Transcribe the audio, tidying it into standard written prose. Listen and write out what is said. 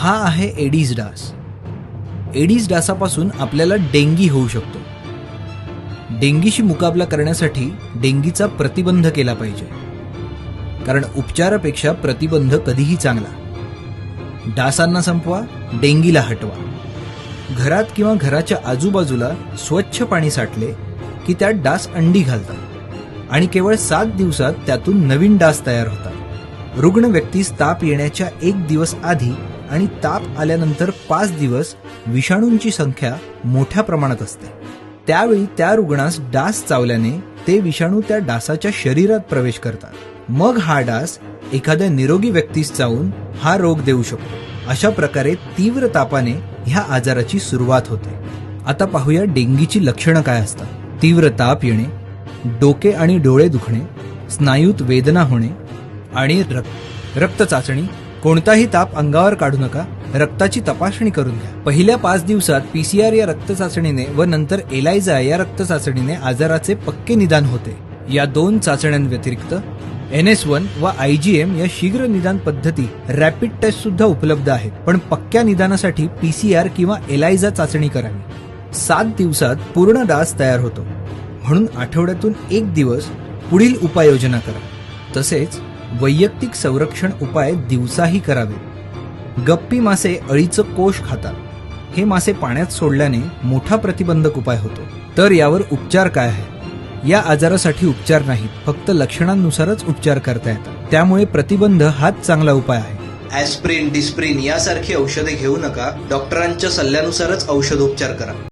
हा आहे एडिस डास। एडिस डासापासून आपल्याला डेंगी होऊ शकतो। डेंगीशी मुकाबला करण्यासाठी डेंगीचा प्रतिबंध केला पाहिजे, कारण उपचारापेक्षा प्रतिबंध कधीही चांगला। डासांना संपवा, डेंगीला हटवा। घरात किंवा घराच्या आजूबाजूला स्वच्छ पाणी साठले की त्यात डास अंडी घालतात आणि केवळ 7 दिवसात त्यातून नवीन डास तयार होतात। रुग्ण व्यक्तीस ताप येण्याच्या 1 दिवस आधी आणि ताप आल्यानंतर 5 दिवस विषाणूंची संख्या मोठ्या प्रमाणात असते। त्यावेळी त्या रुग्णास डास चावल्याने ते विषाणू त्या डासाच्या शरीरात प्रवेश करतात। मग हा डास एखाद्या निरोगी व्यक्तीस चावून हा रोग देऊ शकतो। अशा प्रकारे तीव्र तापाने ह्या आजाराची सुरुवात होते। आता पाहूया डेंगीची लक्षणं काय असतात। तीव्र ताप येणे, डोके आणि डोळे दुखणे, स्नायूत वेदना होणे आणि रक्त चाचणी। कोणताही ताप अंगावर काढू नका, रक्ताची तपासणी करून घ्या। पहिल्या 5 दिवसात PCR या रक्त चाचणीने व नंतर एलायझा या रक्त चाचणीने आजाराचे पक्के निदान होते। या 2 चाचण्यांव्यतिरिक्त NS1 व IgM या शीघ्र निदान पद्धती रॅपिड टेस्ट सुद्धा उपलब्ध आहेत, पण पक्क्या निदानासाठी PCR किंवा एलायझा चाचणी करावी। 7 दिवसात पूर्ण डास तयार होतो, म्हणून आठवड्यातून 1 दिवस पुढील उपाययोजना करा। तसेच वैयक्तिक संरक्षण उपाय दिवसाही करावे। गप्पी मासे अळीचं कोष खातात। हे मासे पाण्यात सोडल्याने मोठा प्रतिबंधक उपाय होतो। तर यावर उपचार काय आहे? या आजारासाठी उपचार नाहीत, फक्त लक्षणांनुसारच उपचार करता येतात। त्यामुळे प्रतिबंध हाच चांगला उपाय आहे। ॲस्प्रिन, डिस्प्रिन यासारखी औषधे घेऊ नका। डॉक्टरांच्या सल्ल्यानुसारच औषधोपचार करा।